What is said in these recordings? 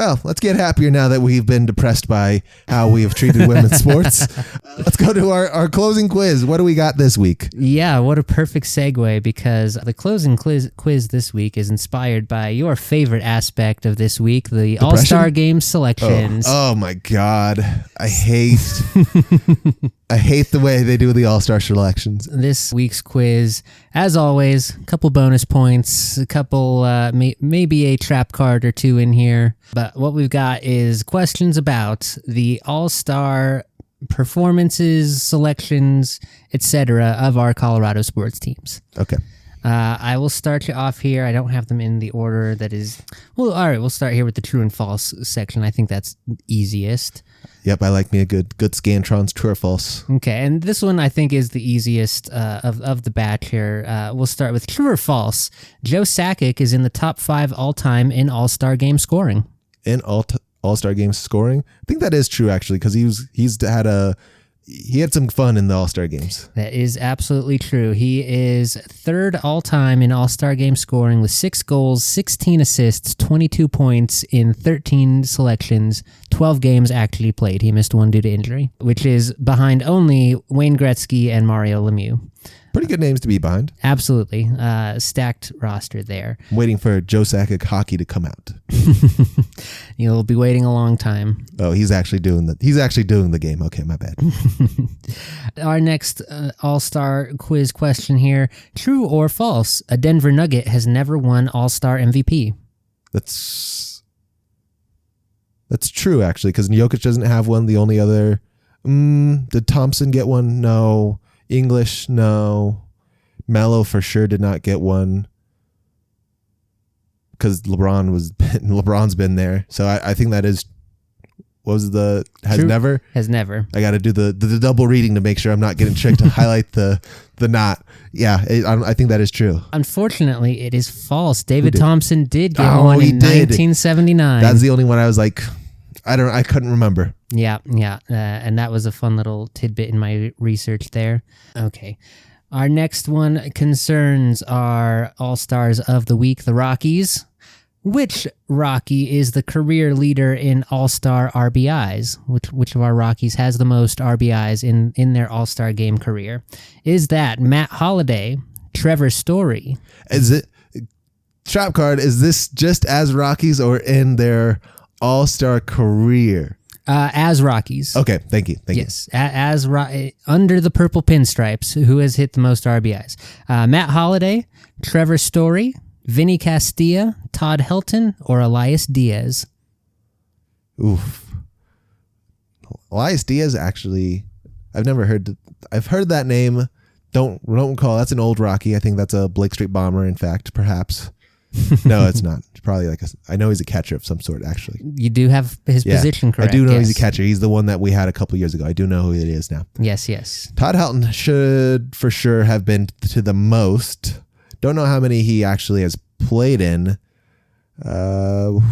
Well, let's get happier now that we've been depressed by how we have treated women's sports. Let's go to our closing quiz. What do we got this week? Yeah, what a perfect segue, because the closing quiz this week is inspired by your favorite aspect of this week, the All-Star Game selections. Oh my God. I hate the way they do the All-Star selections. This week's quiz, as always, a couple bonus points, a couple, maybe a trap card or two in here. But what we've got is questions about the All-Star performances, selections, etc. of our Colorado sports teams. Okay. I will start you off here. I don't have them in the order that is... Well, all right, we'll start here with the true and false section. I think that's easiest. Yep, I like me a good Scantron's true or false. Okay, and this one I think is the easiest of the batch here. We'll start with true or false. Joe Sakic is in the top 5 all-time in All-Star Game scoring. In All-Star Game scoring? I think that is true, actually, because he had some fun in the All-Star Games. That is absolutely true. He is third all-time in All-Star Game scoring with 6 goals, 16 assists, 22 points in 13 selections, 12 games actually played. He missed one due to injury, which is behind only Wayne Gretzky and Mario Lemieux. Pretty good names to be behind. Absolutely. Stacked roster there. I'm waiting for Joe Sakic hockey to come out. You'll be waiting a long time. Oh, he's actually doing the game. Okay, my bad. Our next All-Star quiz question here. True or false? A Denver Nugget has never won All-Star MVP. That's true, actually, because Jokic doesn't have one. The only other... did Thompson get one? No. English, no. Melo for sure did not get one because LeBron's been there. So I think that is True. never. Has never. I got to do the double reading to make sure I'm not getting tricked to highlight the not. Yeah, I think that is true. Unfortunately, it is false. David Thompson did get one in did. 1979. That's the only one I was like, I couldn't remember. Yeah. And that was a fun little tidbit in my research there. Okay. Our next one concerns our All-Stars of the Week, the Rockies. Which Rocky is the career leader in All-Star RBIs? Which of our Rockies has the most RBIs in their All-Star game career? Is that Matt Holliday, Trevor Story? Is it trap card? Is this just as Rockies or in their All-Star career? As Rockies. Okay, thank you. Yes, as under the purple pinstripes, who has hit the most RBIs? Matt Holliday, Trevor Story, Vinny Castilla, Todd Helton, or Elias Diaz? Oof. Elias Diaz, actually, I've heard that name. Don't recall. That's an old Rocky. I think that's a Blake Street Bomber, in fact, perhaps. No, it's not. It's probably I know he's a catcher of some sort, actually. You do have his position correct. I do know he's a catcher. He's the one that we had a couple years ago. I do know who it is now. Yes. Todd Helton should for sure have been to the most. Don't know how many he actually has played in. Story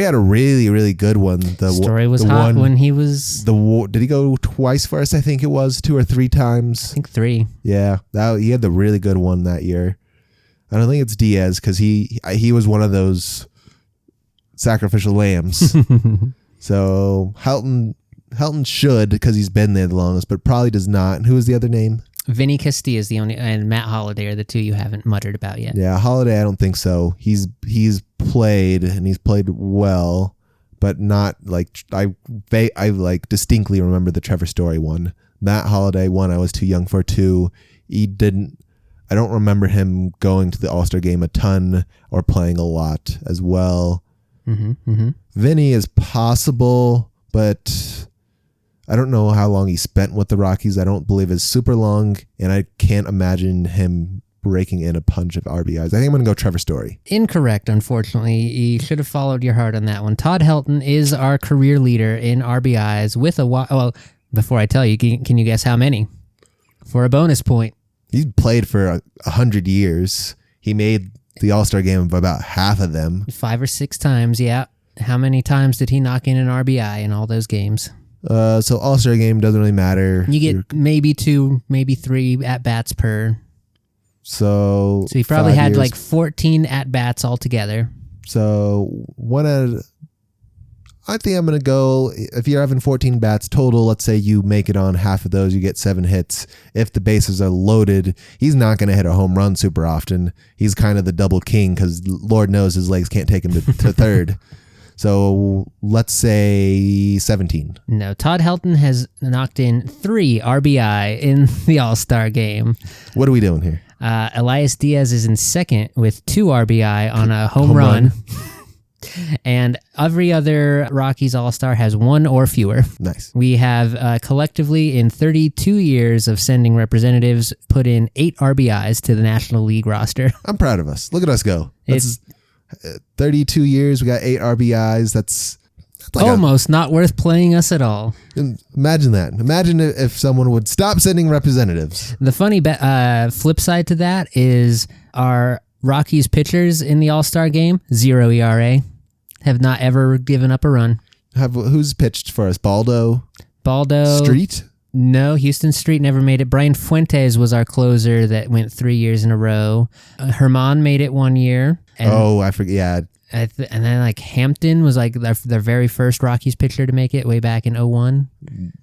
had a really, really good one. Story was hot when he was... Did he go twice for us? I think it was 2 or 3 times. I think 3. Yeah, he had the really good one that year. I don't think it's Diaz because he was one of those sacrificial lambs. So Helton should because he's been there the longest, but probably does not. And who was the other name? Vinny Castilla is the only, and Matt Holliday are the two you haven't muttered about yet. Yeah, Holliday, I don't think so. He's played and he's played well, but not like I distinctly remember the Trevor Story one. Matt Holliday one, I was too young for. 2, I don't remember him going to the All-Star game a ton or playing a lot as well. Vinny is possible, but I don't know how long he spent with the Rockies. I don't believe it's super long, and I can't imagine him breaking in a bunch of RBIs. I think I'm going to go Trevor Story. Incorrect, unfortunately. You should have followed your heart on that one. Todd Helton is our career leader in RBIs with well, before I tell you, can you guess how many? For a bonus point. He's played for 100 years. He made the All-Star game of about half of them. 5 or 6 times, yeah. How many times did he knock in an RBI in all those games? So All-Star game doesn't really matter. You get maybe 2, maybe 3 at-bats per. So he probably had like 14 at-bats altogether. So I think I'm going to go, if you're having 14 bats total, let's say you make it on half of those, you get 7 hits. If the bases are loaded, he's not going to hit a home run super often. He's kind of the double king because Lord knows his legs can't take him to third. So let's say 17. No, Todd Helton has knocked in 3 RBI in the All-Star game. What are we doing here? Elias Diaz is in second with 2 RBI on a home run. And every other Rockies All-Star has 1 or fewer. Nice. We have collectively in 32 years of sending representatives put in 8 RBIs to the National League roster. I'm proud of us. Look at us go. That's 32 years. We got 8 RBIs. That's like almost not worth playing us at all. Imagine that. Imagine if someone would stop sending representatives. The funny flip side to that is our Rockies pitchers in the All-Star game, 0 ERA, have not ever given up a run. Who's pitched for us? Baldo? Street? No, Houston Street never made it. Brian Fuentes was our closer that went 3 years in a row. Herman made it 1 year. And I forget. Yeah. And then like Hampton was like their very first Rockies pitcher to make it way back in 2001.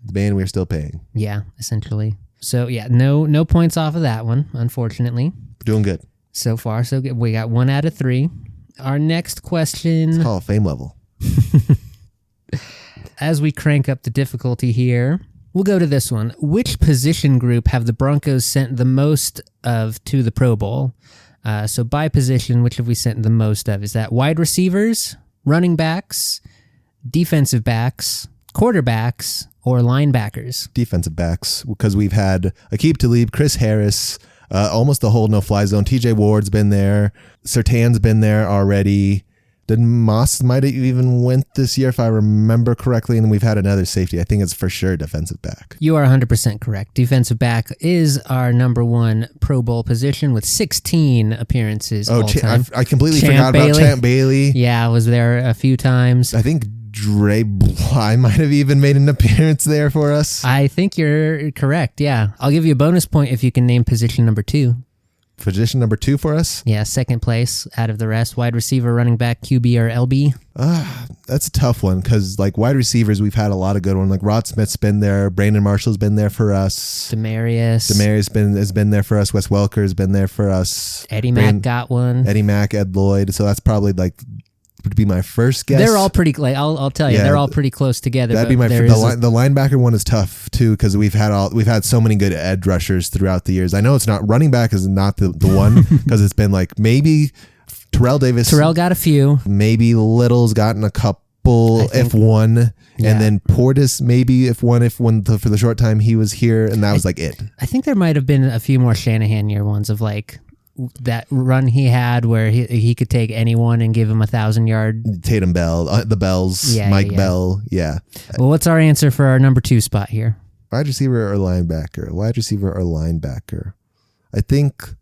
The man we're still paying. Yeah, essentially. So yeah, no points off of that one, unfortunately. Doing good. So far, so good. We got 1 out of 3. Our next question. It's Hall of Fame level. As we crank up the difficulty here, we'll go to this one. Which position group have the Broncos sent the most of to the Pro Bowl? So by position, which have we sent the most of? Is that wide receivers, running backs, defensive backs, quarterbacks, or linebackers? Defensive backs, because we've had Aqib Talib, Chris Harris, almost the whole no-fly zone. TJ Ward's been there. Surtain's been there already. Then Moss might have even went this year, if I remember correctly. And then we've had another safety. I think it's for sure defensive back. You are 100% correct. Defensive back is our number 1 Pro Bowl position with 16 appearances all time. I completely forgot about Champ Bailey. Yeah, I was there a few times. I think Dre Bly might have even made an appearance there for us. I think you're correct, yeah. I'll give you a bonus point if you can name position number 2. Position number 2 for us? Yeah, second place out of the rest. Wide receiver, running back, QB, or LB? That's a tough one because like wide receivers, we've had a lot of good ones. Like Rod Smith's been there. Brandon Marshall's been there for us. Demarius has been there for us. Wes Welker's been there for us. Eddie Mack got one. Eddie Mack, Ed Lloyd. So that's probably like would be my first guess. They're all pretty. Like I'll tell you, they're all pretty close together. That'd be my. The linebacker one is tough too because we've had so many good edge rushers throughout the years. I know it's not running back is not the one because it's been like maybe Terrell Davis. Terrell got a few. Maybe Little's gotten a couple, if one, yeah. And then Portis maybe if one for the short time he was here, and that was like it. I think there might have been a few more Shanahan year ones of like. That run he had where he could take anyone and give him 1,000-yard. Tatum Bell, the Bells, Mike Bell, yeah. Well, what's our answer for our number 2 spot here? Wide receiver or linebacker? Wide receiver or linebacker? I think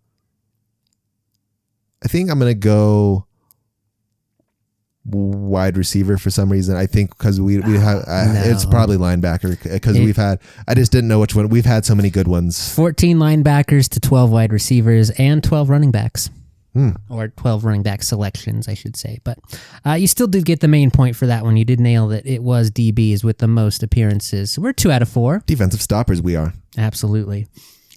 I'm gonna go wide receiver for some reason. I think because we have it's probably linebacker because I just didn't know which one. We've had so many good ones. 14 linebackers to 12 wide receivers and 12 running backs. Or 12 running back selections, I should say. But you still did get the main point for that one. You did nail it. It was DBs with the most appearances. So we're 2 out of 4. Defensive stoppers we are. Absolutely.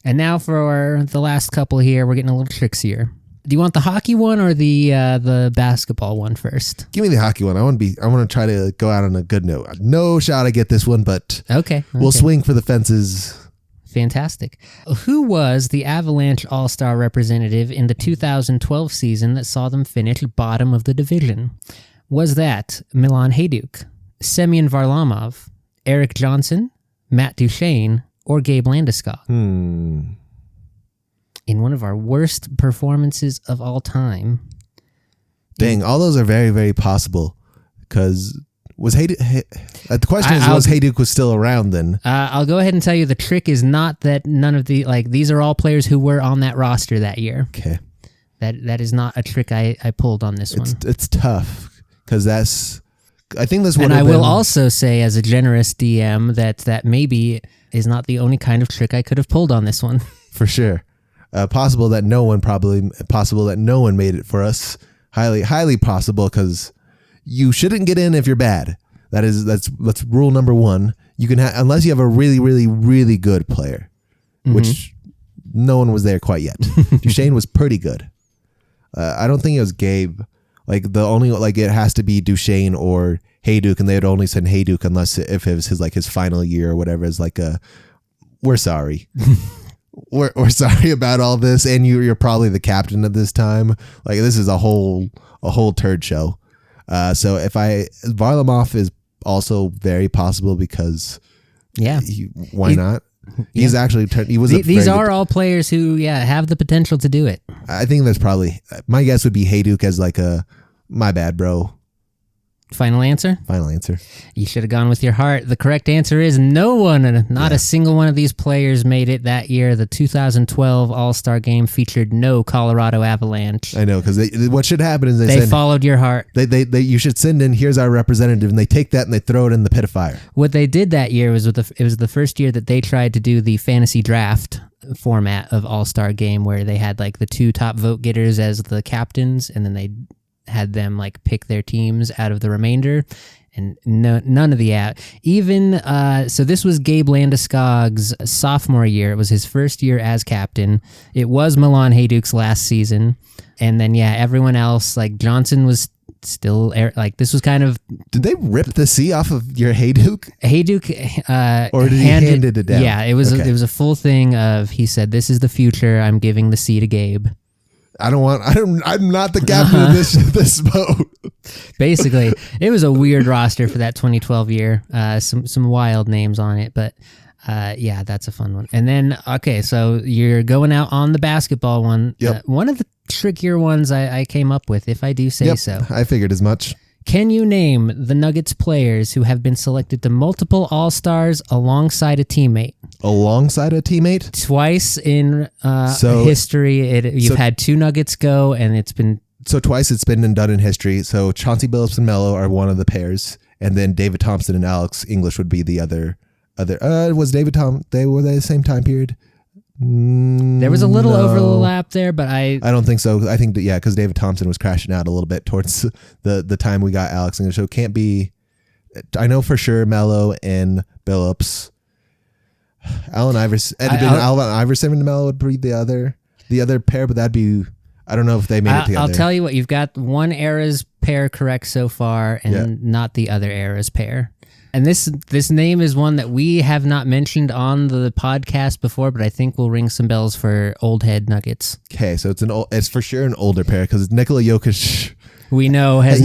And now for the last couple here, we're getting a little trickier. Do you want the hockey one or the basketball one first? Give me the hockey one. I want to try to go out on a good note. No shot I get this one, but okay. We'll swing for the fences. Fantastic. Who was the Avalanche All-Star representative in the 2012 season that saw them finish bottom of the division? Was that Milan Hajduk, Semyon Varlamov, Eric Johnson, Matt Duchene, or Gabe Landeskog? In one of our worst performances of all time. Dang, all those are very, very possible. Because was Hajduk... the question is, was Hajduk was still around then? I'll go ahead and tell you the trick is not that none of these are all players who were on that roster that year. Okay. That is not a trick I pulled on this one. It's tough. Because that's... I think this would And I will also say as a generous DM that maybe is not the only kind of trick I could have pulled on this one. For sure. Possible that no one made it for us. highly possible because you shouldn't get in if you're bad. That's rule number one. You can unless you have a really, really, really good player, which no one was there quite yet. Duchesne was pretty good. I don't think it was Gabe. Like it has to be Duchesne or Hayduk, and they would only send Hayduk unless if it was his final year or whatever. It's like we're sorry. we're sorry about all this, and you're probably the captain at this time. Like this is a whole turd show. So Varlamov is also very possible because why not? He's actually these are all players who have the potential to do it. I think there's probably my guess would be Hayduk as like my bad bro. Final answer? Final answer. You should have gone with your heart. The correct answer is no one. Not a single one of these players made it that year. The 2012 All-Star Game featured no Colorado Avalanche. I know, because what should happen is they followed your heart. You should send in, here's our representative, and they take that and they throw it in the pit of fire. What they did that year was it was the first year that they tried to do the fantasy draft format of All-Star Game, where they had like the 2 top vote getters as the captains, and then they had them like pick their teams out of the remainder, and none of the even so this was Gabe Landeskog's sophomore year. It was his first year as captain. It was Milan Hayduk's last season, and then everyone else, like Johnson was still like this was kind of. Did they rip the C off of your Hayduk? Or did he hand it down? Yeah, it was a full thing of, he said, "This is the future. I'm giving the C to Gabe." I'm not the captain of this boat. Basically, it was a weird roster for that 2012 year. Some wild names on it, but that's a fun one. And then, so you're going out on the basketball one. Yep. One of the trickier ones I came up with, if I do say so. I figured as much. Can you name the Nuggets players who have been selected to multiple All-Stars alongside a teammate? Alongside a teammate? Twice in history, you've had 2 Nuggets go, and it's been... So twice it's been done in history. So Chauncey Billups and Melo are one of the pairs, and then David Thompson and Alex English would be the other. Was David Thompson... Were they the same time period? There was a little overlap there, but I don't think so. I think that, because David Thompson was crashing out a little bit towards the time we got Alex English. So it can't be. I know for sure Melo and Billups. Allen Iverson and Melo would be the other pair, but that'd be. I don't know if they made it together. I'll tell you what, you've got one era's pair correct so far, and not the other era's pair. And this name is one that we have not mentioned on the podcast before, but I think will ring some bells for old head Nuggets. Okay, so it's for sure an older pair, because Nikola Jokic, we know, he's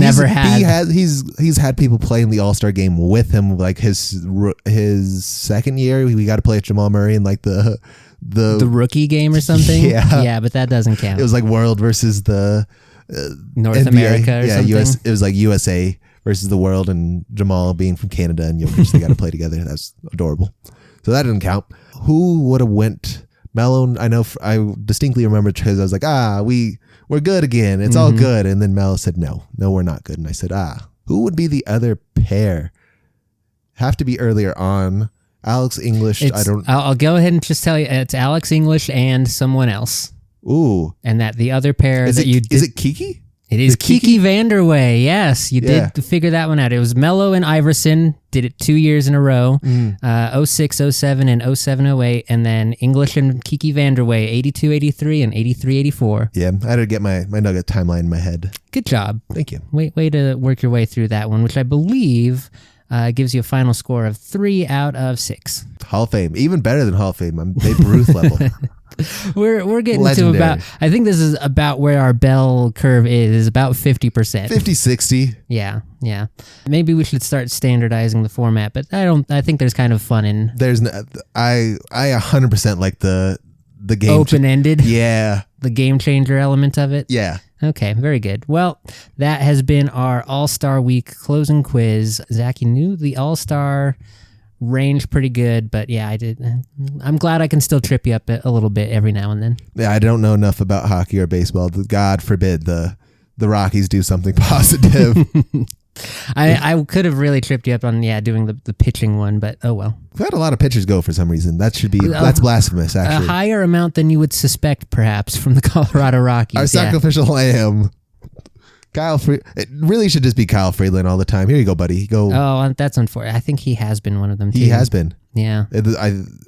had people play in the All-Star game with him. Like his second year, we got to play Jamal Murray in like the rookie game or something. Yeah, but that doesn't count. It was like World versus the North NBA. America or something. It was like USA versus the World, and Jamal being from Canada and Jokic, they got to play together. That's adorable. So that didn't count. Who would have went? Melo, I know. I distinctly remember because I was like, we're good again. It's all good. And then Melo said, no, we're not good. And I said, who would be the other pair? Have to be earlier on. Alex English. I'll go ahead and just tell you, it's Alex English and someone else. Ooh. And that the other pair is it Kiki? It is Kiki Vanderway. Yes, you did figure that one out. It was Melo and Iverson, did it 2 years in a row, 06, 07, and 07, 08, and then English and Kiki Vanderway, 82, 83, and 83, 84. Yeah, I had to get my Nugget timeline in my head. Good job. Thank you. Way to work your way through that one, which I believe gives you a final score of 3 out of 6. Hall of Fame. Even better than Hall of Fame. I'm Babe Ruth level. We're getting Legendary. to about, I think this is about where our bell curve is about 50%. 50-60. Yeah. Maybe we should start standardizing the format, but I think there's kind of fun in. I 100% like the game. Open-ended? Yeah. The game changer element of it? Yeah. Okay, very good. Well, that has been our All-Star Week closing quiz. Zach, you knew the All-Star range pretty good, but yeah, I did. I'm glad I can still trip you up a little bit every now and then. Yeah, I don't know enough about hockey or baseball. God forbid the Rockies do something positive. I could have really tripped you up on doing the pitching one, but oh well. We've had a lot of pitchers go for some reason. That's blasphemous, actually. A higher amount than you would suspect, perhaps, from the Colorado Rockies. Our sacrificial lamb. It really should just be Kyle Freeland all the time. Here you go, buddy. Go. Oh, that's unfortunate. I think he has been one of them too. He has been. Yeah. He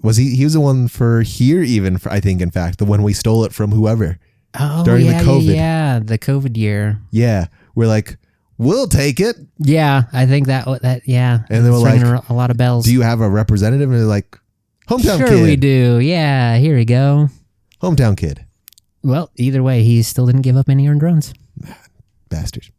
was the one for here even, I think, in fact, the one we stole it from whoever. Oh, during the COVID. Yeah, the COVID year. Yeah. We're like, we'll take it. Yeah, I think that yeah. And they were it's like, ringing a lot of bells. do you have a representative? And they're like, hometown sure kid. Sure we do. Yeah, here we go. Hometown kid. Well, either way, he still didn't give up any earned runs. Bastard.